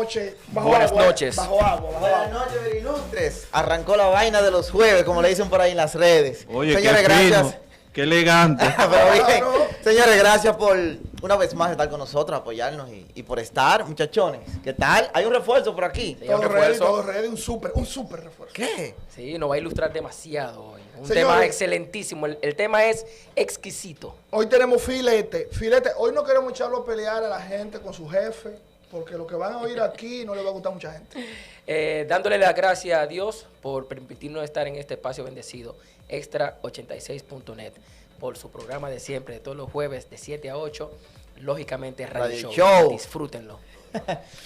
noches. Buenas noches. Bajo agua. Buenas noches, ilustres. Arrancó la vaina de los jueves, como le dicen por ahí en las redes. Oye, señores, qué gracias. fino, qué elegante. Pero bien, señores, gracias por una vez más estar con nosotros, apoyarnos y por estar, muchachones. ¿Qué tal? Hay un refuerzo por aquí. Sí, Todo ready, un súper refuerzo. ¿Qué? Sí, nos va a ilustrar demasiado hoy. Un Señores, tema excelentísimo. El tema es exquisito. Hoy tenemos filete. Hoy no queremos echarlo a pelear a la gente con su jefe, porque lo que van a oír aquí no le va a gustar a mucha gente. Dándole las gracias a Dios por permitirnos estar en este espacio bendecido, Extra86.net, por su programa de siempre, de todos los jueves de 7 a 8, lógicamente Radio Show. Disfrútenlo.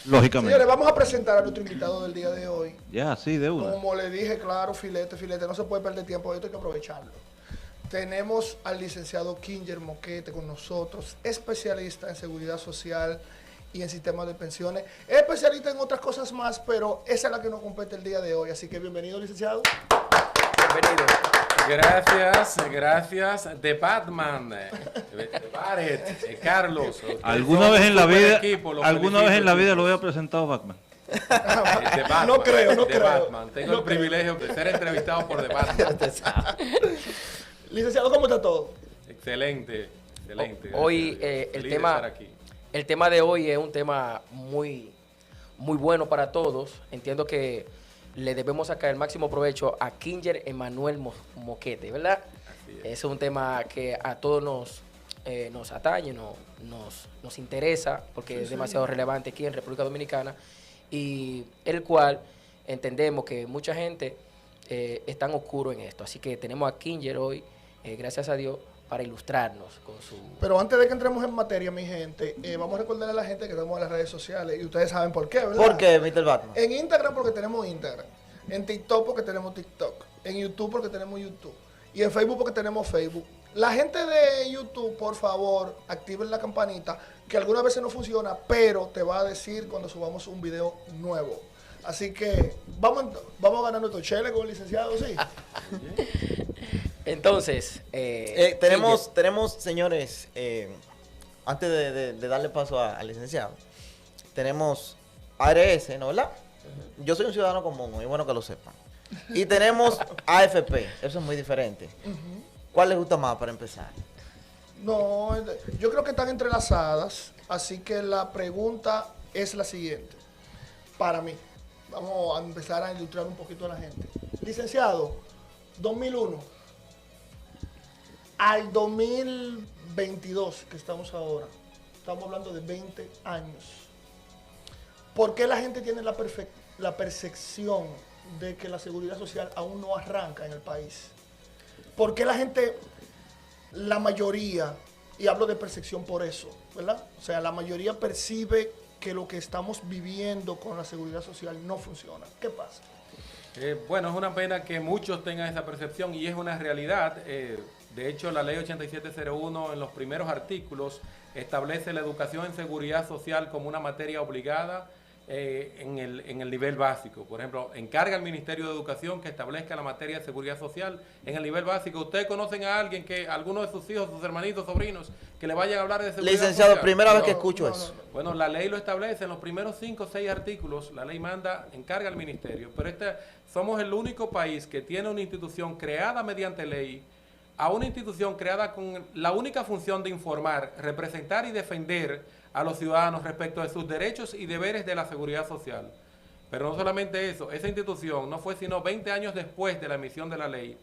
Lógicamente. Señores, vamos a presentar a nuestro invitado del día de hoy. Ya, sí, de una. Como le dije, claro, filete, no se puede perder tiempo, esto hay que aprovecharlo. Tenemos al licenciado Kinger Moquete con nosotros, especialista en seguridad social y en sistemas de pensiones. Es especialista en otras cosas más, pero esa es la que nos compete el día de hoy. Así que bienvenido, licenciado. Bienvenido. Gracias. De Batman, de Barret, Carlos. ¿Alguna vez en la vida, alguna vez en la vida lo había presentado Batman? De Batman, No creo. Batman. Tengo el privilegio de ser entrevistado por The Batman. Licenciado, ¿cómo está todo? Excelente. Hoy Feliz el de tema estar aquí. El tema de hoy es un tema muy bueno para todos. Entiendo que le debemos sacar el máximo provecho a Kinger Emanuel Moquete, ¿verdad? Así Es un tema que a todos nos atañe, nos interesa, porque es demasiado relevante aquí en República Dominicana, y el cual entendemos que mucha gente es tan oscuro en esto. Así que tenemos a Kinger hoy, gracias a Dios, para ilustrarnos con su... Pero antes de que entremos en materia, mi gente, vamos a recordarle a la gente que estamos en las redes sociales y ustedes saben por qué, ¿verdad? ¿Por qué, Mr. Batman? En Instagram porque tenemos Instagram, en TikTok porque tenemos TikTok, en YouTube porque tenemos YouTube y en Facebook porque tenemos Facebook. La gente de YouTube, por favor, activen la campanita, que algunas veces no funciona, pero te va a decir cuando subamos un video nuevo. Así que vamos a ganar nuestro chele con el licenciado, ¿sí? Entonces, tenemos, señores, antes de darle paso al licenciado, tenemos ARS, ¿no, verdad? Yo soy un ciudadano común, es bueno que lo sepan. Y tenemos AFP, eso es muy diferente. ¿Cuál les gusta más para empezar? No, yo creo que están entrelazadas, así que la pregunta es la siguiente, para mí. Vamos a empezar a ilustrar un poquito a la gente. Licenciado, 2001 al 2022, que estamos ahora, estamos hablando de 20 años. ¿Por qué la gente tiene la percepción de que la seguridad social aún no arranca en el país? ¿Por qué la gente, la mayoría, y hablo de percepción por eso, ¿verdad? O sea, la mayoría percibe que lo que estamos viviendo con la seguridad social no funciona? ¿Qué pasa? Bueno, es una pena que muchos tengan esa percepción y es una realidad. De hecho, la ley 8701 en los primeros artículos establece la educación en seguridad social como una materia obligada en el nivel básico. Por ejemplo, encarga al Ministerio de Educación que establezca la materia de seguridad social en el nivel básico. ¿Ustedes conocen a alguien que, alguno de sus hijos, sus hermanitos, sobrinos, que le vayan a hablar de seguridad Licenciado, social? primera vez que escucho eso. Bueno, la ley lo establece en los primeros 5 o 6 artículos, la ley encarga al ministerio, pero somos el único país que tiene una institución creada mediante ley, a una institución creada con la única función de informar, representar y defender a los ciudadanos respecto de sus derechos y deberes de la seguridad social. Pero no solamente eso, esa institución no fue sino 20 años después de la emisión de la ley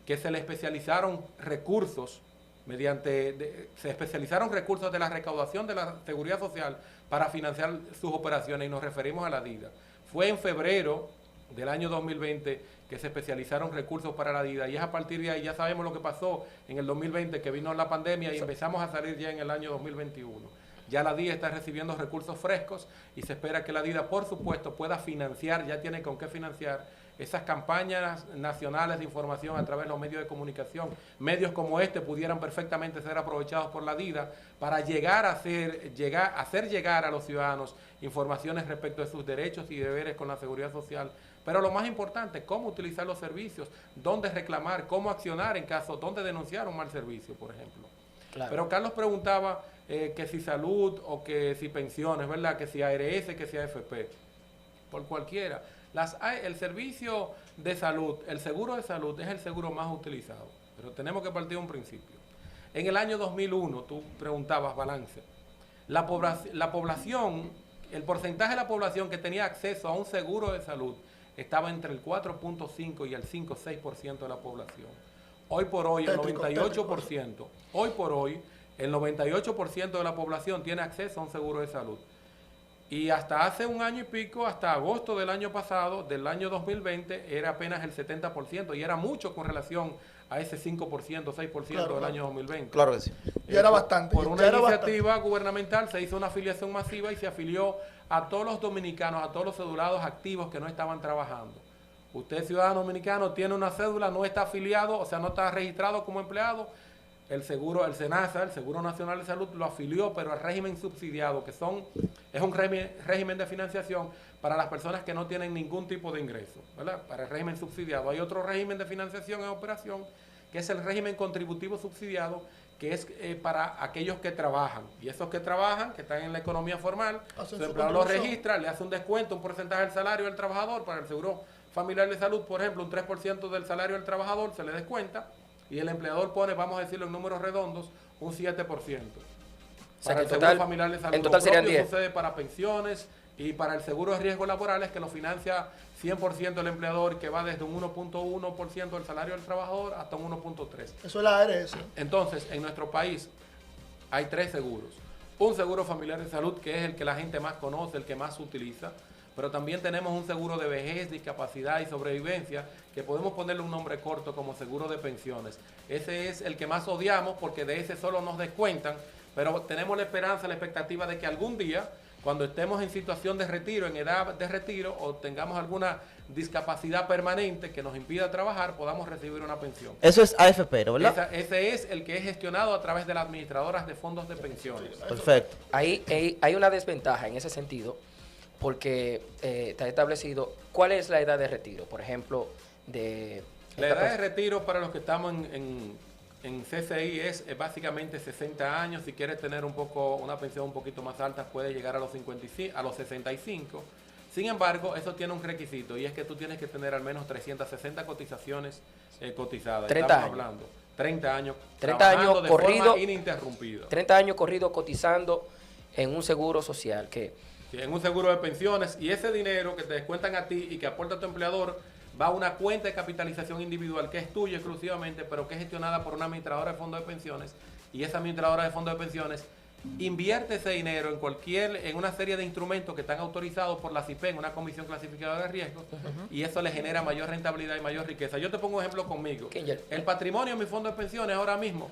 que se le especializaron recursos se especializaron recursos de la recaudación de la seguridad social para financiar sus operaciones, y nos referimos a la DIDA. Fue en febrero del año 2020 que se especializaron recursos para la DIDA, y es a partir de ahí, ya sabemos lo que pasó en el 2020, que vino la pandemia y empezamos a salir ya en el año 2021. Ya la DIDA está recibiendo recursos frescos y se espera que la DIDA, por supuesto, pueda financiar, ya tiene con qué financiar esas campañas nacionales de información a través de los medios de comunicación. Medios como este pudieran perfectamente ser aprovechados por la DIDA para hacer llegar a los ciudadanos informaciones respecto de sus derechos y deberes con la seguridad social. Pero lo más importante, cómo utilizar los servicios, dónde reclamar, cómo accionar en caso, dónde denunciar un mal servicio, por ejemplo. Claro. Pero Carlos preguntaba que si salud o que si pensiones, ¿verdad? Que si ARS, que si AFP, por cualquiera. El servicio de salud, el seguro de salud es el seguro más utilizado, pero tenemos que partir de un principio. En el año 2001, tú preguntabas balance, la población, el porcentaje de la población que tenía acceso a un seguro de salud estaba entre el 4.5 y el 5-6% de la población. Hoy por hoy, el 98%, hoy por hoy, el 98% de la población tiene acceso a un seguro de salud. Y hasta hace un año y pico, hasta agosto del año pasado, del año 2020, era apenas el 70%, y era mucho con relación a ese 5%, 6% del año 2020. Claro que sí. Y era bastante. Por una iniciativa gubernamental se hizo una afiliación masiva y se afilió a todos los dominicanos, a todos los cedulados activos que no estaban trabajando. Usted, ciudadano dominicano, tiene una cédula, no está afiliado, o sea, no está registrado como empleado. El seguro, el SENASA, el Seguro Nacional de Salud, lo afilió, pero al régimen subsidiado, que es un régimen de financiación para las personas que no tienen ningún tipo de ingreso, ¿verdad? Para el régimen subsidiado. Hay otro régimen de financiación en operación, que es el régimen contributivo subsidiado, que es para aquellos que trabajan. Y esos que trabajan, que están en la economía formal, su empleador lo registra, le hace un descuento, un porcentaje del salario del trabajador. Para el seguro familiar de salud, por ejemplo, un 3% del salario del trabajador se le descuenta, y el empleador pone, vamos a decirlo en números redondos, un 7%. O sea, Para el seguro familiar de salud. en total serían 10. Sucede para pensiones y para el seguro de riesgos laborales, que lo financia 100% el empleador, que va desde un 1.1% del salario del trabajador hasta un 1.3%. Eso es la ARS. Entonces, en nuestro país hay 3 seguros. Un seguro familiar de salud, que es el que la gente más conoce, el que más utiliza, pero también tenemos un seguro de vejez, discapacidad y sobrevivencia, que podemos ponerle un nombre corto como seguro de pensiones. Ese es el que más odiamos, porque de ese solo nos descuentan, pero tenemos la esperanza, la expectativa de que algún día, cuando estemos en situación de retiro, en edad de retiro, o tengamos alguna discapacidad permanente que nos impida trabajar, podamos recibir una pensión. Eso es AFP, ¿no? ¿Verdad? Ese es el que es gestionado a través de las administradoras de fondos de pensiones. Perfecto. Hay una desventaja en ese sentido, porque está establecido cuál es la edad de retiro, por ejemplo, de... La edad de retiro para los que estamos en CCI es básicamente 60 años. Si quieres tener una pensión un poquito más alta, puede llegar a los 65. Sin embargo, eso tiene un requisito, y es que tú tienes que tener al menos 360 cotizaciones cotizadas. 30 Estamos años. hablando 30 años. 30 años de corrido, forma ininterrumpida. 30 años corrido cotizando en un seguro social, que... En un seguro de pensiones, y ese dinero que te descuentan a ti y que aporta tu empleador va a una cuenta de capitalización individual que es tuya exclusivamente, pero que es gestionada por una administradora de fondos de pensiones, y esa administradora de fondos de pensiones invierte ese dinero en una serie de instrumentos que están autorizados por la CIPEN, una comisión clasificadora de riesgos, y eso le genera mayor rentabilidad y mayor riqueza. Yo te pongo un ejemplo conmigo. El patrimonio de mi fondo de pensiones ahora mismo,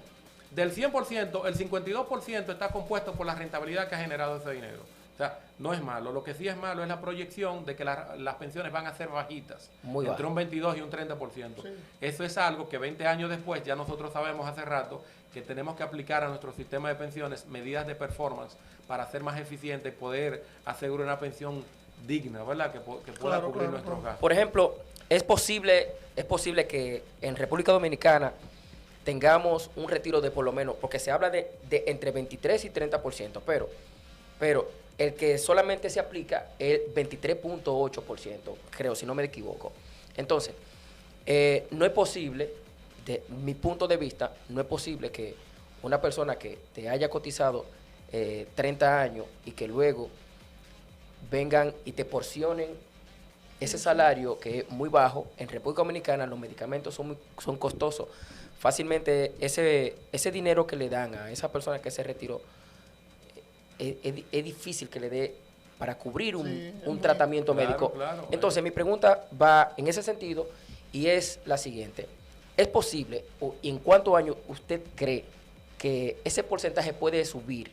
del 100%, el 52% está compuesto por la rentabilidad que ha generado ese dinero. O sea, no es malo. Lo que sí es malo es la proyección de que las pensiones van a ser bajitas, entre un 22 y un 30%. Sí. Eso es algo que 20 años después ya nosotros sabemos hace rato que tenemos que aplicar a nuestro sistema de pensiones medidas de performance para ser más eficiente y poder asegurar una pensión digna, ¿verdad? Que pueda cubrir nuestros gastos. Por ejemplo, es posible que en República Dominicana tengamos un retiro de por lo menos, porque se habla de entre 23 y 30%, pero el que solamente se aplica es 23.8%, creo, si no me equivoco. Entonces, no es posible, de mi punto de vista, no es posible que una persona que te haya cotizado 30 años y que luego vengan y te porcionen ese salario que es muy bajo. En República Dominicana los medicamentos son costosos. Fácilmente ese dinero que le dan a esa persona que se retiró, es difícil que le dé para cubrir un tratamiento médico. Entonces, mi pregunta va en ese sentido, y es la siguiente. ¿Es posible, o en cuántos años usted cree que ese porcentaje puede subir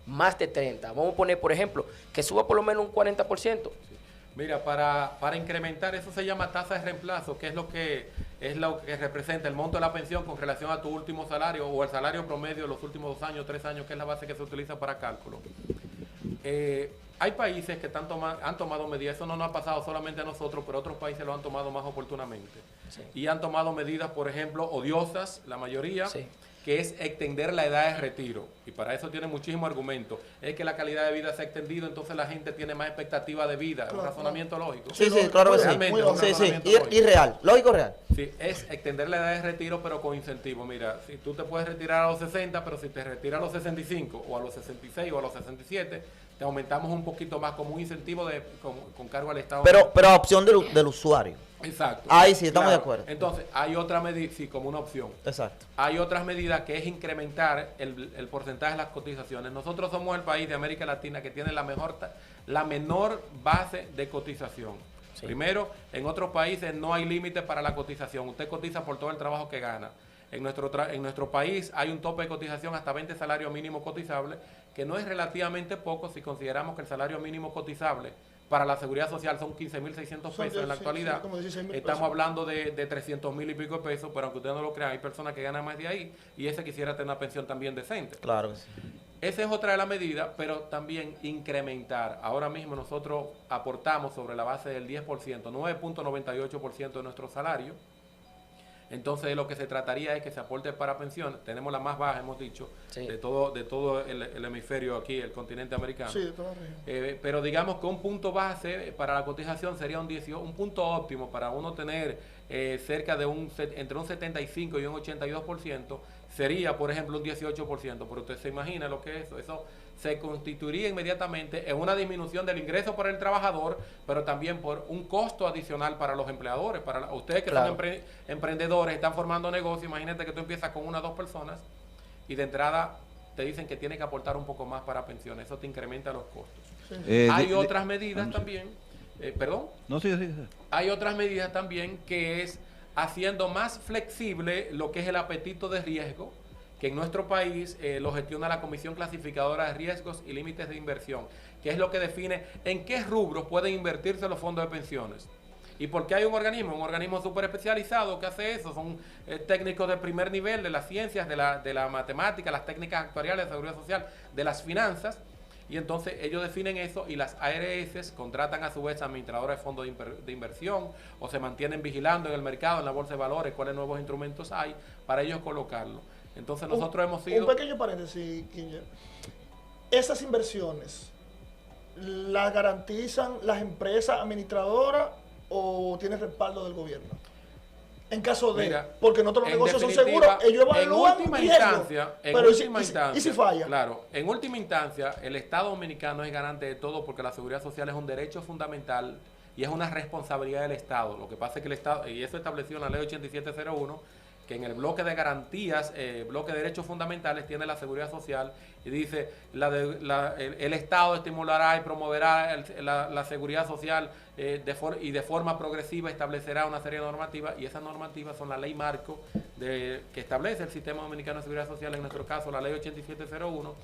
más de 30? Vamos a poner, por ejemplo, que suba por lo menos un 40%. Mira, para incrementar, eso se llama tasa de reemplazo, que es lo que representa el monto de la pensión con relación a tu último salario o el salario promedio de los últimos 2 años, 3 años, que es la base que se utiliza para cálculo. Hay países que han tomado medidas, eso no nos ha pasado solamente a nosotros, pero otros países lo han tomado más oportunamente. Sí. Y han tomado medidas, por ejemplo, odiosas, la mayoría, sí, que es extender la edad de retiro. Y para eso tiene muchísimo argumento. Es que la calidad de vida se ha extendido, entonces la gente tiene más expectativa de vida. Es un razonamiento lógico. Sí, claro que sí. Realmente es un Sí, razonamiento y lógico. real, lógico real. Sí, es extender la edad de retiro, pero con incentivo. Mira, si tú te puedes retirar a los 60, pero si te retiras a los 65, o a los 66, o a los 67, te aumentamos un poquito más como un incentivo con cargo al Estado. Pero a opción del usuario. Exacto. Ahí sí, estamos Claro. de acuerdo. Entonces, hay otra medida, sí, como una opción. Exacto. Hay otras medidas que es incrementar el porcentaje de las cotizaciones. Nosotros somos el país de América Latina que tiene la menor base de cotización. Sí. Primero, en otros países no hay límite para la cotización. Usted cotiza por todo el trabajo que gana. En nuestro país hay un tope de cotización hasta 20 salarios mínimos cotizables, que no es relativamente poco si consideramos que el salario mínimo cotizable para la seguridad social son 15.600 pesos en la actualidad. como 16.000 Estamos pesos. hablando de 300.000 y pico de pesos, pero aunque ustedes no lo crean, hay personas que ganan más de ahí y ese quisiera tener una pensión también decente. Claro que sí. Esa es otra de las medidas, pero también incrementar. Ahora mismo nosotros aportamos sobre la base del 10%, 9.98% de nuestro salario. Entonces de lo que se trataría es que se aporte para pensiones. Tenemos la más baja, hemos dicho, Sí. de todo el hemisferio aquí, el continente americano. Sí, de toda la región. Pero digamos que un punto base para la cotización sería un punto óptimo para uno tener cerca de entre un 75 y un 82%, sería, por ejemplo, un 18%. Pero usted se imagina lo que es eso. Eso se constituiría inmediatamente en una disminución del ingreso para el trabajador, pero también por un costo adicional para los empleadores. Para ustedes que Claro. son emprendedores, están formando negocios, imagínate que tú empiezas con 1 o 2 personas y de entrada te dicen que tienes que aportar un poco más para pensiones. Eso te incrementa los costos. Hay otras medidas también, perdón, No, sí, sí, sí. hay otras medidas también que es haciendo más flexible lo que es el apetito de riesgo, que en nuestro país lo gestiona la Comisión Clasificadora de Riesgos y Límites de Inversión, que es lo que define en qué rubros pueden invertirse los fondos de pensiones. ¿Y por qué hay un organismo súper especializado que hace eso? Son técnicos de primer nivel de las ciencias, de la matemática, las técnicas actuariales de seguridad social, de las finanzas. Y entonces ellos definen eso y las ARS contratan a su vez administradores de fondos de inversión o se mantienen vigilando en el mercado, en la bolsa de valores, cuáles nuevos instrumentos hay para ellos colocarlo. Entonces nosotros hemos sido... Un pequeño paréntesis, Kinger. Esas inversiones, ¿las garantizan las empresas administradoras o tiene respaldo del gobierno? En caso de... Mira, porque no todos los en negocios son definitiva, seguros, ellos evalúan en última riesgo. instancia, Pero ¿y si falla? Claro, en última instancia, el Estado dominicano es garante de todo porque la seguridad social es un derecho fundamental y es una responsabilidad del Estado. Lo que pasa es que el Estado, y eso estableció en la ley 8701, que en el bloque de garantías, bloque de derechos fundamentales, tiene la seguridad social y dice el Estado estimulará y promoverá la seguridad social y de forma progresiva establecerá una serie de normativas y esas normativas son la ley marco que establece el Sistema Dominicano de Seguridad Social, en nuestro caso la ley 8701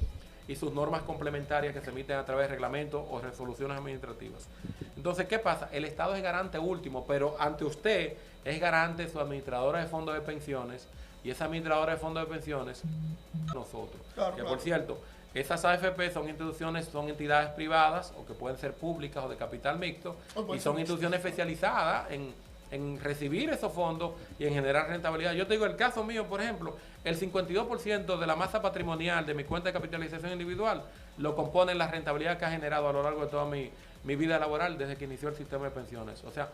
y sus normas complementarias que se emiten a través de reglamentos o resoluciones administrativas. Entonces, ¿qué pasa? El Estado es garante último, pero ante usted es garante su administradora de fondos de pensiones y esa administradora de fondos de pensiones nosotros. Claro, que claro. por cierto, esas AFP son entidades privadas o que pueden ser públicas o de capital mixto y son instituciones especializadas en recibir esos fondos y en generar rentabilidad. Yo te digo, el caso mío, por ejemplo, el 52% de la masa patrimonial de mi cuenta de capitalización individual lo compone la rentabilidad que ha generado a lo largo de toda mi vida laboral desde que inició el sistema de pensiones. O sea,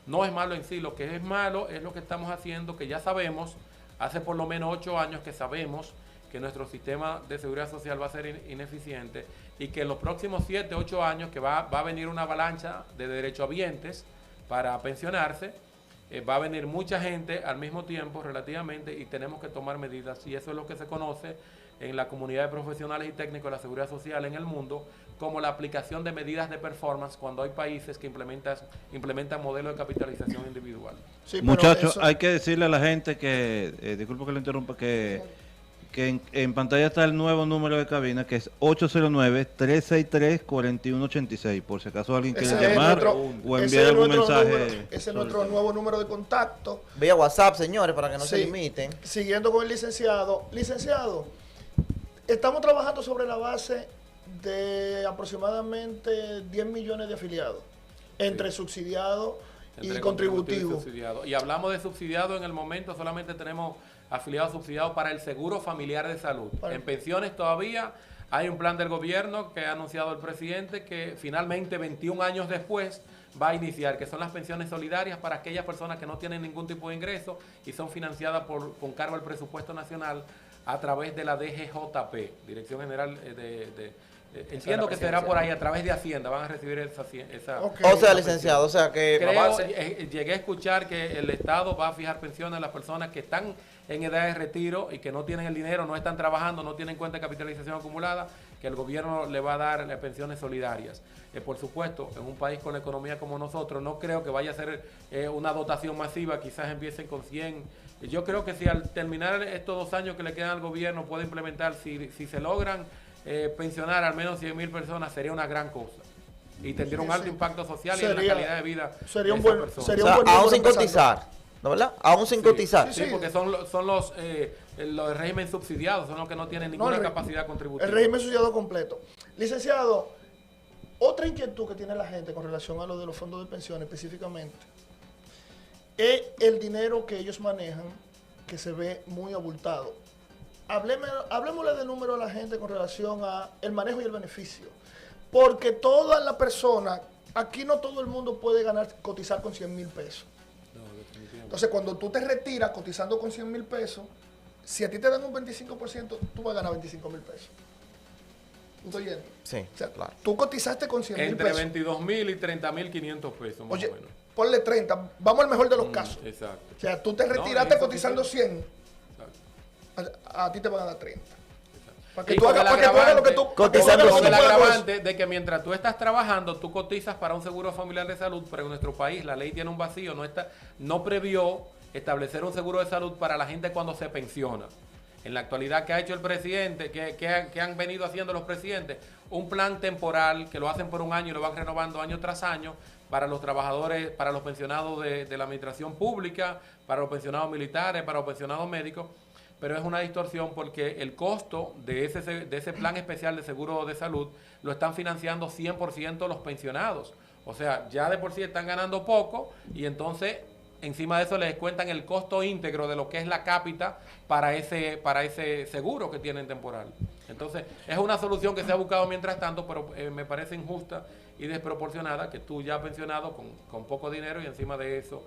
no es malo en sí, lo que es malo es lo que estamos haciendo, que ya sabemos, hace por lo menos 8 años que sabemos que nuestro sistema de seguridad social va a ser ineficiente y que en los próximos 7, 8 años que va a venir una avalancha de derechohabientes para pensionarse, va a venir mucha gente al mismo tiempo relativamente y tenemos que tomar medidas y eso es lo que se conoce en la comunidad de profesionales y técnicos de la seguridad social en el mundo como la aplicación de medidas de performance cuando hay países que implementan modelos de capitalización individual. Sí, pero Muchachos, eso- hay que decirle a la gente que, disculpe que lo interrumpa, que en pantalla está el nuevo número de cabina, que es 809-363-4186, por si acaso alguien quiere ese es llamar nuestro- o ese enviar es algún nuestro mensaje. número- ese es nuestro nuevo número de contacto. Vía WhatsApp, señores, para que no se Sí. limiten. Siguiendo con el licenciado. Licenciado, estamos trabajando sobre la base de aproximadamente 10 millones de afiliados, entre subsidiados entre contributivo. y subsidiado. Y hablamos de subsidiado en el momento, solamente tenemos afiliados subsidiados para el seguro familiar de salud. En pensiones todavía hay un plan del gobierno que ha anunciado el presidente que finalmente 21 años después va a iniciar, que son las pensiones solidarias para aquellas personas que no tienen ningún tipo de ingreso y son financiadas con cargo al presupuesto nacional a través de la DGJP, Dirección General entiendo que será por ahí, a través de Hacienda, van a recibir esa Okay. O sea, licenciado, o sea que... Llegué a escuchar que el Estado va a fijar pensiones a las personas que están en edad de retiro y que no tienen el dinero, no están trabajando, no tienen cuenta de capitalización acumulada, que el gobierno le va a dar pensiones solidarias. Por supuesto, en un país con la economía como nosotros, no creo que vaya a ser una dotación masiva, quizás empiecen con 100. Yo creo que si al terminar estos 2 años que le quedan al gobierno puede implementar, si se logran pensionar al menos 100.000 personas, sería una gran cosa. Y tendría un alto impacto social y en la calidad de vida. Sería un buen, aún sin cotizar, ¿no verdad? Aún sin cotizar. Sí, porque son los régimen subsidiados, son los que no tienen ninguna capacidad contributiva. El régimen subsidiado completo. Licenciado, otra inquietud que tiene la gente con relación a lo de los fondos de pensión específicamente es el dinero que ellos manejan, que se ve muy abultado. Hablemosle de número a la gente con relación a el manejo y el beneficio. Porque toda la persona, aquí no todo el mundo puede cotizar con 100.000 pesos. No, definitivamente. Entonces, cuando tú te retiras cotizando con 100.000 pesos, si a ti te dan un 25%, tú vas a ganar 25.000 pesos. ¿Tú estás oyendo? Sí, o sea, claro. Tú cotizaste con 100.000 pesos. Entre 22.000 y 30.500 pesos, más Oye, o menos. ponle 30. Vamos al mejor de los casos. Exacto. O sea, tú te retiraste No, cotizando 100. Exacto. A ti te van a dar 30. Para que Y tú con hagas el agravante- lo que tú cotizando hagas lo Con que el tú puedas con eso. agravante de que mientras tú estás trabajando, tú cotizas para un seguro familiar de salud, pero en nuestro país la ley tiene un vacío, no previó establecer un seguro de salud para la gente cuando se pensiona. En la actualidad, ¿qué ha hecho el presidente? ¿Qué han venido haciendo los presidentes? Un plan temporal que lo hacen por un año y lo van renovando año tras año para los trabajadores, para los pensionados de la administración pública, para los pensionados militares, para los pensionados médicos. Pero es una distorsión porque el costo de ese plan especial de seguro de salud lo están financiando 100% los pensionados. O sea, ya de por sí están ganando poco y entonces encima de eso les descuentan el costo íntegro de lo que es la cápita para ese seguro que tienen temporal. Entonces, es una solución que se ha buscado mientras tanto, pero me parece injusta y desproporcionada que tú ya pensionado con poco dinero y encima de eso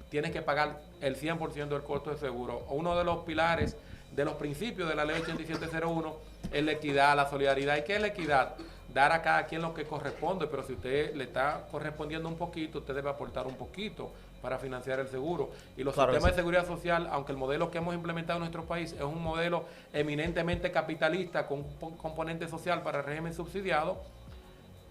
tienes que pagar el 100% del costo de seguro. Uno de los pilares, de los principios de la ley 8701 es la equidad, la solidaridad. ¿Y qué es la equidad? Dar a cada quien lo que corresponde, pero si usted le está correspondiendo un poquito, usted debe aportar un poquito para financiar el seguro. Y los sistemas de seguridad social, aunque el modelo que hemos implementado en nuestro país es un modelo eminentemente capitalista con un componente social para el régimen subsidiado,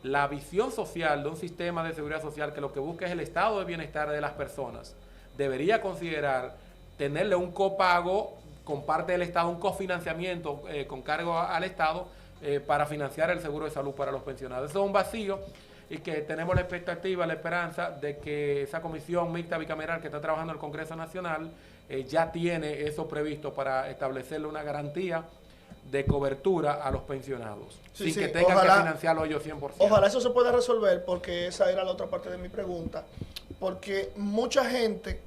la visión social de un sistema de seguridad social que lo que busca es el estado de bienestar de las personas, debería considerar tenerle un copago con parte del Estado, un cofinanciamiento con cargo al Estado para financiar el seguro de salud para los pensionados. Eso es un vacío y que tenemos la expectativa, la esperanza de que esa comisión mixta bicameral que está trabajando en el Congreso Nacional ya tiene eso previsto para establecerle una garantía de cobertura a los pensionados, sin que tengan que financiarlo ellos 100%. Ojalá eso se pueda resolver, porque esa era la otra parte de mi pregunta, porque mucha gente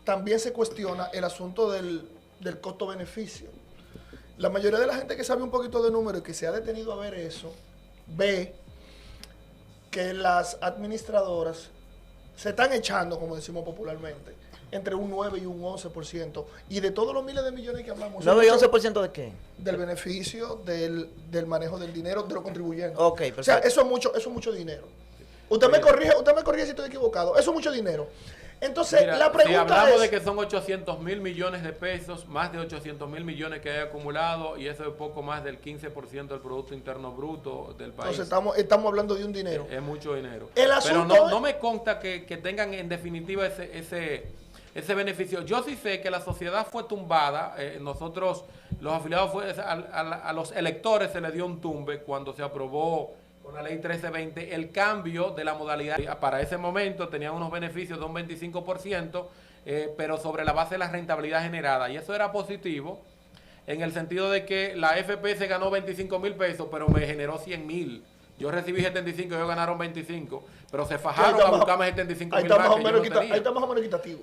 también se cuestiona el asunto del costo-beneficio. La mayoría de la gente que sabe un poquito de números y que se ha detenido a ver eso, ve que las administradoras se están echando, como decimos popularmente, entre un 9 y un 11%. Y de todos los miles de millones que hablamos... ¿9 y 11% de qué? Del beneficio, del manejo del dinero, de los contribuyentes. Ok, perfecto. O sea, eso es mucho dinero. Usted me corrige si estoy equivocado. Eso es mucho dinero. Entonces, mira, la pregunta si hablamos es... de que son 800.000 millones de pesos, más de 800.000 millones que hay acumulado, y eso es poco más del 15% del Producto Interno Bruto del país. Entonces, estamos hablando de un dinero. Es mucho dinero. El Pero asunto no me consta que tengan en definitiva ese beneficio. Yo sí sé que la sociedad fue tumbada. Nosotros, los afiliados, a los electores se les dio un tumbe cuando se aprobó con la ley 1320 el cambio de la modalidad. Para ese momento tenían unos beneficios de un 25%, pero sobre la base de la rentabilidad generada. Y eso era positivo en el sentido de que la FP se ganó 25.000 pesos, pero me generó 100.000 Yo recibí 75, ellos ganaron 25, pero se Ahí fajaron está a más- buscarme 75 ahí mil está más más o que yo menos no equita- tenía. ahí está más o menos equitativo.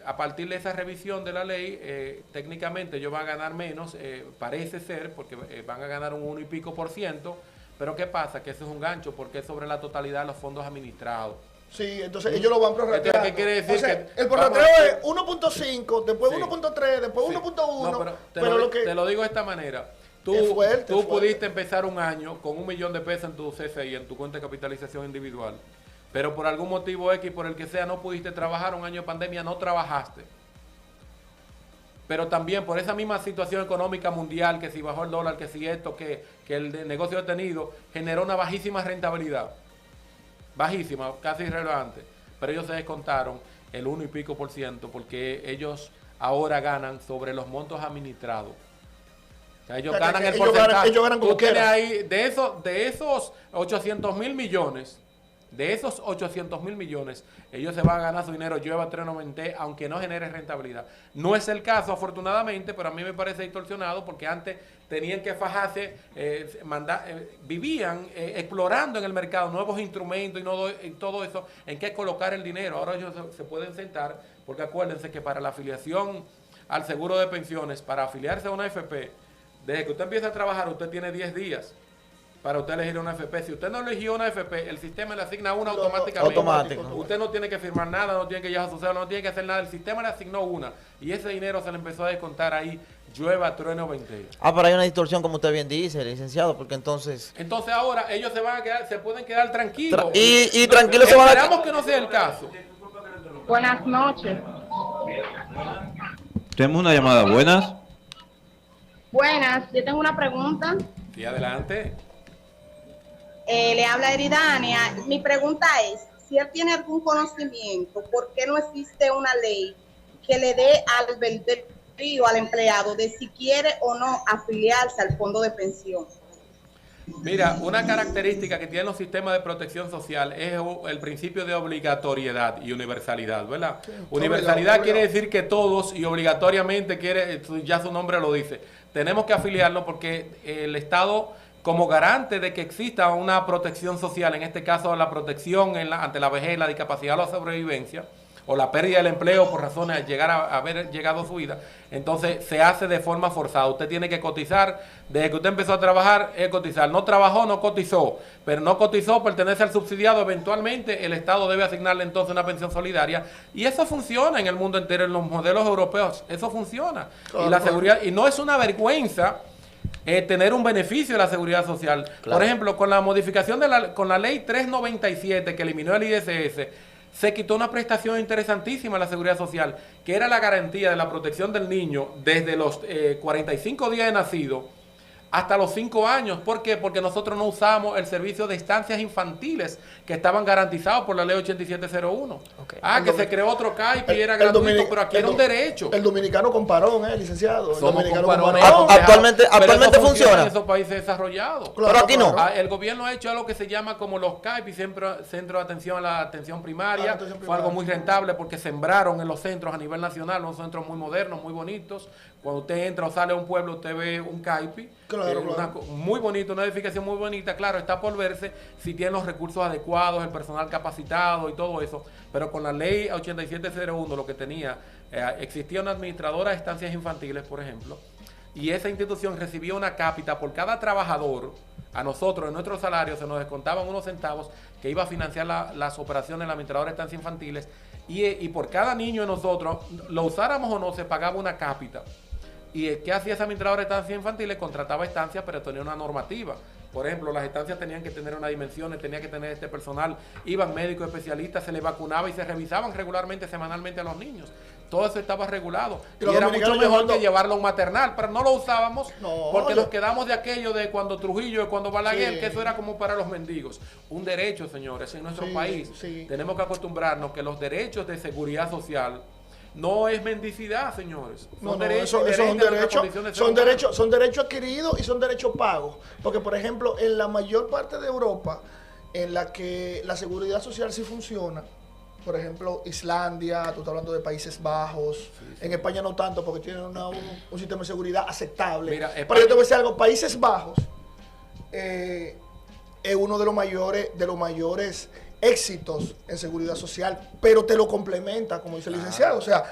A partir de esa revisión de la ley, técnicamente ellos van a ganar menos, parece ser, porque van a ganar un 1 y pico %, pero ¿qué pasa? Que eso es un gancho, porque es sobre la totalidad de los fondos administrados. Sí, entonces ellos lo van prorrateando. Entonces, ¿qué quiere decir? O sea, Que el prorrateo vamos a- es 1.5, después Sí. 1.3, después Sí. 1.1, No, pero lo que... te lo digo de esta manera. Tú, Es fuerte, tú es fuerte. pudiste empezar un año con $1 millón de pesos en tu CCI, en tu cuenta de capitalización individual, pero por algún motivo X, por el que sea, no pudiste trabajar un año de pandemia, no trabajaste. Pero también por esa misma situación económica mundial, que si bajó el dólar, que si esto, que el negocio detenido, generó una bajísima rentabilidad. Bajísima, casi irrelevante. Pero ellos se descontaron el 1 y pico % porque ellos ahora ganan sobre los montos administrados. O sea, ellos O sea, ganan que el ellos porcentaje. ganan- ellos ganan como Tú tienes quiera. ahí, de esos 800 mil millones, de esos 800 mil millones, ellos se van a ganar su dinero, llueva 390, aunque no genere rentabilidad. No es el caso, afortunadamente, pero a mí me parece distorsionado porque antes tenían que fajarse, vivían explorando en el mercado nuevos instrumentos y todo eso, en qué colocar el dinero. Ahora ellos se pueden sentar, porque acuérdense que para la afiliación al seguro de pensiones, para afiliarse a una AFP, desde que usted empieza a trabajar, usted tiene 10 días para usted elegir una AFP. Si usted no eligió una AFP, el sistema le asigna una automáticamente. Automático. Usted no tiene que firmar nada, no tiene que llevar su cédula, no tiene que hacer nada. El sistema le asignó una. Y ese dinero se le empezó a descontar ahí, llueva, trueno, 20. Pero hay una distorsión, como usted bien dice, licenciado, porque entonces... Entonces ahora ellos se van a quedar, se pueden quedar tranquilos. Y tranquilos se van a... Esperamos que no sea el caso. Buenas noches. Tenemos una llamada. Buenas. Buenas, yo tengo una pregunta. Sí, adelante. Le habla Eridania. Mi pregunta es, si él tiene algún conocimiento, ¿por qué no existe una ley que le dé albedrío al empleado de si quiere o no afiliarse al fondo de pensión? Mira, una característica que tienen los sistemas de protección social es el principio de obligatoriedad y universalidad, ¿verdad? Universalidad obligado. quiere decir que todos, y obligatoriamente ya su nombre lo dice, tenemos que afiliarnos porque el Estado, como garante de que exista una protección social, en este caso la protección ante la vejez, la discapacidad o la sobrevivencia, o la pérdida del empleo por razones de llegar a haber llegado a su vida, entonces se hace de forma forzada. Usted tiene que cotizar, desde que usted empezó a trabajar, es cotizar. No trabajó, no cotizó, pero no cotizó, pertenece al subsidiado, eventualmente el Estado debe asignarle entonces una pensión solidaria, y eso funciona en el mundo entero, en los modelos europeos, eso funciona. Y la seguridad, y no es una vergüenza tener un beneficio de la seguridad social. Claro. Por ejemplo, con la modificación con la ley 397 que eliminó el ISS, se quitó una prestación interesantísima a la seguridad social, que era la garantía de la protección del niño desde los 45 días de nacido hasta los 5 años. ¿Por qué? Porque nosotros no usamos el servicio de estancias infantiles que estaban garantizados por la ley 8701. Okay. Que se creó otro CAIP y era El gratuito, dominic- pero aquí el era un do- derecho. El dominicano con parón, licenciado. El Somos dominicano comparones. con parón. Actualmente Pero eso funciona. en esos países desarrollados. Claro, Pero aquí no. claro. El gobierno ha hecho algo que se llama como los CAIP, Centro de Atención a la Atención Primaria. Ah, atención Fue algo primaria. muy rentable porque sembraron en los centros a nivel nacional, unos centros muy modernos, muy bonitos. Cuando usted entra o sale a un pueblo, usted ve un CAIP. Claro, una claro. muy bonito, una edificación muy bonita. Claro, está por verse si tiene los recursos adecuados, el personal capacitado y todo eso. Pero con la ley 8701 lo que tenía, existía una administradora de estancias infantiles, por ejemplo, y esa institución recibía una cápita por cada trabajador. A nosotros, en nuestro salario, se nos descontaban unos centavos que iba a financiar las operaciones de la administradora de estancias infantiles, y por cada niño de nosotros, lo usáramos o no, se pagaba una cápita. ¿Y qué hacía esa administradora de estancias infantiles? Contrataba estancias, pero tenía una normativa. Por ejemplo, las estancias tenían que tener unas dimensiones, tenía que tener este personal, iban médicos especialistas, se les vacunaba y se revisaban regularmente, semanalmente a los niños. Todo eso estaba regulado. Y Y los era mucho dominicanos mejor llevando- que llevarlo a un maternal, pero no lo usábamos No, porque yo- nos quedamos de aquello de cuando Trujillo y cuando Balaguer, Sí. que eso era como para los mendigos. Un derecho, señores, en nuestro Sí, país. sí. Tenemos que acostumbrarnos que los derechos de seguridad social no es mendicidad, señores. No, Son no, derechos eso es un inherentes a nuestra derecho, condición de ser humano. son derechos adquiridos y son derechos pagos. Porque, por ejemplo, en la mayor parte de Europa, en la que la seguridad social sí funciona, por ejemplo, Islandia, tú estás hablando de Países Bajos, en España no tanto porque tienen un sistema de seguridad aceptable. Mira, Pero yo te voy a decir algo, Países Bajos, es uno de los mayores éxitos en seguridad social, pero te lo complementa, como dice el licenciado. O sea,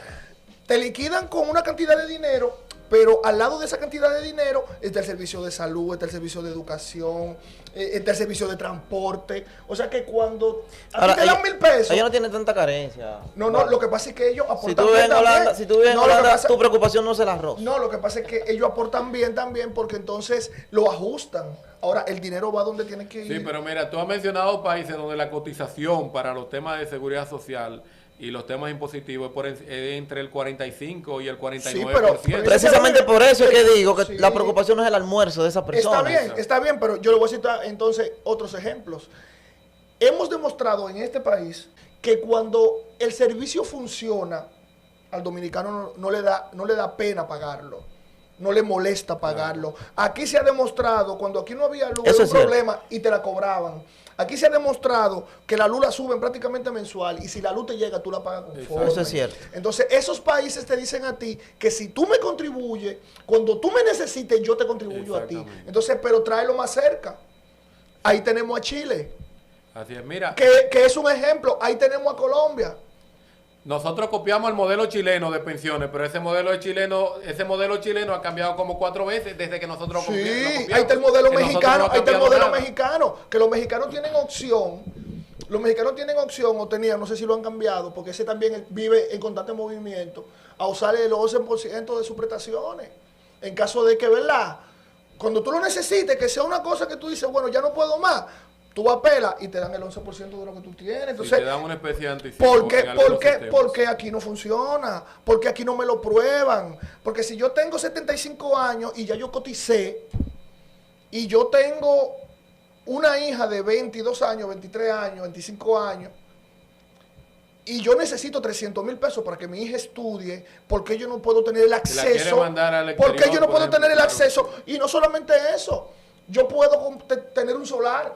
te liquidan con una cantidad de dinero, pero al lado de esa cantidad de dinero está el servicio de salud, está el servicio de educación, está el servicio de transporte. O sea que cuando a ti te dan 1.000 pesos... Ellos no tienen tanta carencia. No, lo que pasa es que ellos aportan Si tú vives en Holanda, también. tu preocupación no es el arroz. No, lo que pasa es que ellos aportan bien también porque entonces lo ajustan. Ahora, el dinero va donde tiene que ir. Sí, pero mira, tú has mencionado países donde la cotización para los temas de seguridad social y los temas impositivos es entre el 45 y el 49%. Sí, pero precisamente por eso es que digo que sí, la preocupación no es el almuerzo de esa persona. Está bien, pero yo le voy a citar entonces otros ejemplos. Hemos demostrado en este país que cuando el servicio funciona, al dominicano no le da pena pagarlo. No le molesta pagarlo. Aquí se ha demostrado, cuando aquí no había luz, era un problema y te la cobraban. Aquí se ha demostrado que la luz la suben prácticamente mensual y si la luz te llega, tú la pagas conforme. Eso es cierto. Entonces, esos países te dicen a ti que si tú me contribuyes, cuando tú me necesites, yo te contribuyo a ti. Entonces, pero tráelo más cerca. Ahí tenemos a Chile. Así es, mira. Que es un ejemplo. Ahí tenemos a Colombia. Nosotros copiamos el modelo chileno de pensiones, pero ese modelo chileno ha cambiado como 4 veces desde que nosotros Sí, copiamos. ahí está el modelo mexicano, no ahí está el modelo nada. mexicano, que los mexicanos tienen opción. Los mexicanos tienen opción, o tenían, no sé si lo han cambiado, porque ese también vive en constante movimiento, a usar el 11% de sus prestaciones. En caso de que, ¿verdad? Cuando tú lo necesites, que sea una cosa que tú dices, bueno, ya no puedo más, tú apelas y te dan el 11% de lo que tú tienes. Entonces, te dan una especie de anticipo. ¿Por qué aquí no funciona? ¿Por qué aquí no me lo prueban? Porque si yo tengo 75 años y ya yo coticé, y yo tengo una hija de 22 años, 23 años, 25 años, y yo necesito 300,000 pesos para que mi hija estudie, ¿por qué yo no puedo tener el acceso? ¿Por qué yo no puedo tener el acceso? Y no solamente eso, yo puedo tener un solar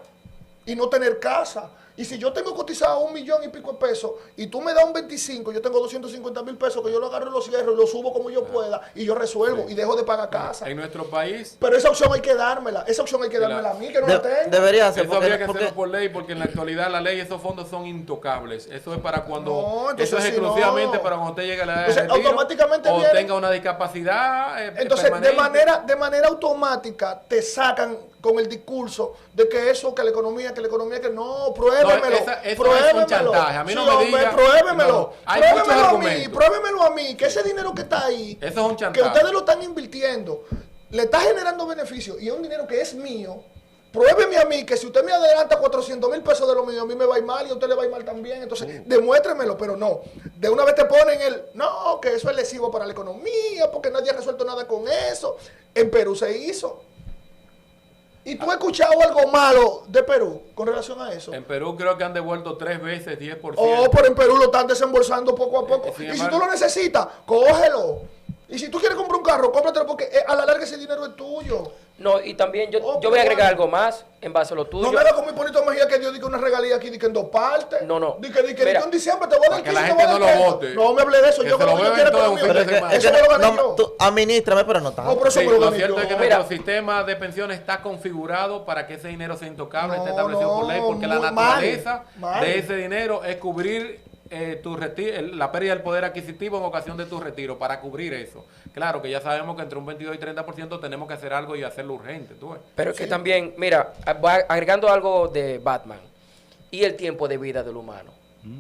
y no tener casa. Y si yo tengo cotizado 1,000,000 y pico de pesos y tú me das un 25, yo tengo 250,000 pesos que yo lo agarro y lo cierro y lo subo como yo pueda y yo resuelvo y dejo de pagar casa. En nuestro país. Pero esa opción hay que dármela. Esa opción hay que dármela a mí, que no la tengo. Debería ser. Eso habría que hacerlo por ley, porque en la actualidad la ley, esos fondos son intocables. Eso es para cuando. Eso es exclusivamente para cuando usted llegue a la edad de retiro, automáticamente o viene, tenga una discapacidad. Entonces, de manera automática te sacan con el discurso de que eso, que la economía, que no, pruébemelo. Eso es un chantaje. A mí no me diga. Pruébemelo. No, hay muchos argumentos. Pruébemelo a mí, que ese dinero que está ahí, eso es un chantaje, que ustedes lo están invirtiendo, le está generando beneficio y es un dinero que es mío. Pruébeme a mí que si usted me adelanta 400,000 pesos de lo mío, a mí me va a ir mal y a usted le va a ir mal también. Entonces, demuéstremelo, pero no. De una vez te ponen no, que eso es lesivo para la economía, porque nadie ha resuelto nada con eso. En Perú se hizo. ¿Y tú has escuchado algo malo de Perú con relación a eso? En Perú creo que han devuelto 3 veces 10%. Oh, pero en Perú lo están desembolsando poco a poco. Y si tú lo necesitas, cógelo. Y si tú quieres comprar un carro, cómpratelo porque a la larga ese dinero es tuyo. No, y también yo voy a agregar algo más en base a lo tuyo. No me hagas con mi bonito Mejía que Dios diga una regalía aquí, que en 2 partes. No. Di que en diciembre te voy a dar que la gente no lo vote. No me hable de eso. Que Yo se lo como yo beben quiero todo un fin de semana. eso me lo gané yo. Tú administrame, pero no tanto. No, pero eso Sí, me lo lo gané cierto es que yo. nuestro sistema de pensiones está configurado para que ese dinero sea intocable, está establecido por ley, porque la mal, naturaleza mal. de ese dinero es cubrir la pérdida del poder adquisitivo en ocasión de tu retiro, para cubrir eso. Claro que ya sabemos que entre un 22 y 30% tenemos que hacer algo y hacerlo urgente. ¿Tú ves? Pero es que también, mira, agregando algo de Batman y el tiempo de vida del humano.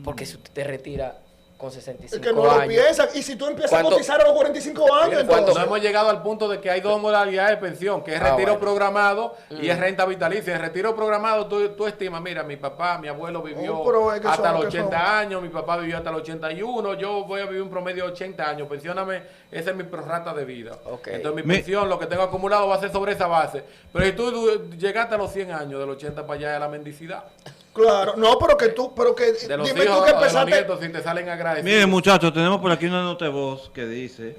Porque si usted te retira con 65 Es que no años. lo piensan. Y si tú empiezas a cotizar a los 45 años, entonces. No hemos llegado al punto de que hay 2 modalidades de pensión, que es retiro programado y es renta vitalicia. En retiro programado tú estimas, mira, mi papá, mi abuelo vivió hasta los 80 años, mi papá vivió hasta los 81, yo voy a vivir un promedio de 80 años, pensióname, esa es mi prorrata de vida. Entonces mi pensión, lo que tengo acumulado va a ser sobre esa base. Pero si tú llegaste a los 100 años, de los 80 para allá, es la mendicidad. Claro, no, pero que de los dime hijos, tú que de los empezaste. nietos, si te salen agradecidos. Miren, muchachos, tenemos por aquí una nota de voz que dice: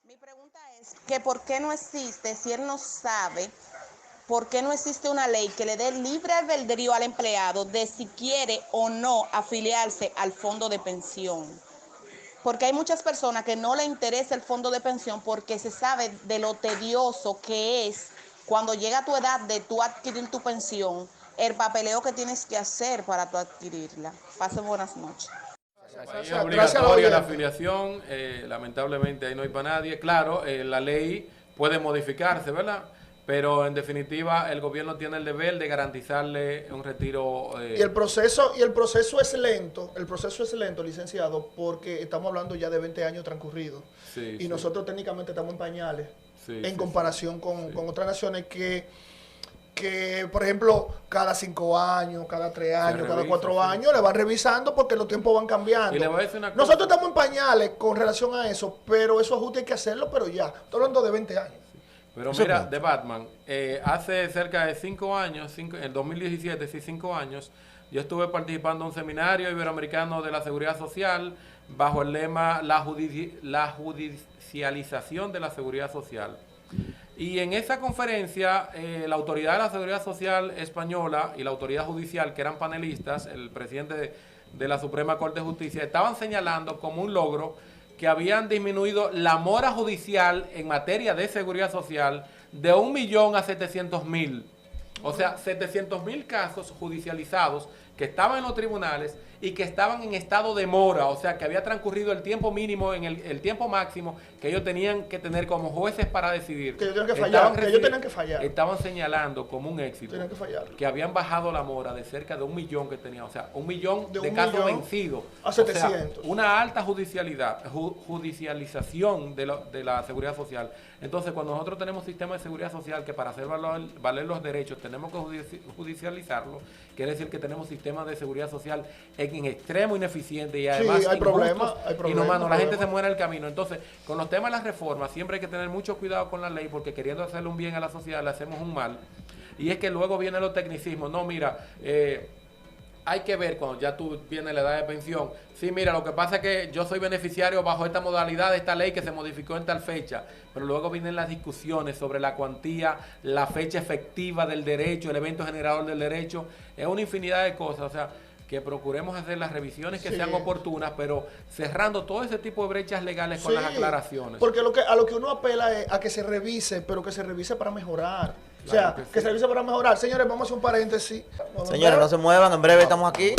mi pregunta es que por qué no existe, si él no sabe, por qué no existe una ley que le dé libre albedrío al empleado de si quiere o no afiliarse al fondo de pensión. Porque hay muchas personas que no le interesa el fondo de pensión porque se sabe de lo tedioso que es cuando llega tu edad de tú adquirir tu pensión, el papeleo que tienes que hacer para tú adquirirla. Pasen buenas noches. Es obligatoria la afiliación, lamentablemente ahí no hay para nadie. Claro, la ley puede modificarse, ¿verdad? Pero en definitiva el gobierno tiene el deber de garantizarle un retiro. Y el proceso es lento, licenciado, porque estamos hablando ya de 20 años transcurridos. Sí, y nosotros técnicamente estamos en pañales en sí, comparación con otras naciones que, por ejemplo, cada 5 años, cada 3 años, cada 4 años, le van revisando porque los tiempos van cambiando. Y le voy a decir una cosa. Nosotros estamos en pañales con relación a eso, pero esos ajustes hay que hacerlo, pero ya. Estoy hablando de 20 años. Pero mira, de Batman, hace cerca de 5 años, en el 2017, sí, 5 años, yo estuve participando en un seminario iberoamericano de la seguridad social bajo el lema la judicialización de la seguridad social. Y en esa conferencia, la autoridad de la seguridad social española y la autoridad judicial, que eran panelistas, el presidente de la Suprema Corte de Justicia, estaban señalando como un logro que habían disminuido la mora judicial en materia de seguridad social de 1 millón a 700.000. O sea, 700.000 casos judicializados que estaban en los tribunales y que estaban en estado de mora, o sea, que había transcurrido el tiempo mínimo, en el tiempo máximo que ellos tenían que tener como jueces para decidir. Que ellos tenían que fallar, que ellos tenían que fallar. Estaban señalando como un éxito Tenían que fallar. que habían bajado la mora de cerca de 1 millón que tenían, o sea, 1 millón de un casos millón vencidos. a 700. O sea, una alta judicialización de la seguridad social. Entonces, cuando nosotros tenemos sistema de seguridad social que para hacer valer los derechos tenemos que judicializarlo, quiere decir que tenemos sistemas de seguridad social en extremo ineficiente y además sí, hay problemas, inhumanos. La gente se muere en el camino. Entonces, con los temas de las reformas siempre hay que tener mucho cuidado con la ley porque queriendo hacerle un bien a la sociedad le hacemos un mal. Y es que luego vienen los tecnicismos. No, mira, hay que ver cuando ya tú vienes la edad de pensión. Sí, mira, lo que pasa es que yo soy beneficiario bajo esta modalidad de esta ley que se modificó en tal fecha, pero luego vienen las discusiones sobre la cuantía, la fecha efectiva del derecho, el evento generador del derecho, es una infinidad de cosas, o sea, que procuremos hacer las revisiones que sean oportunas, pero cerrando todo ese tipo de brechas legales con las aclaraciones. Porque a lo que uno apela es a que se revise, pero que se revise para mejorar. Claro que se revise para mejorar. Señores, vamos a hacer un paréntesis. Señores, no se muevan, en breve estamos aquí.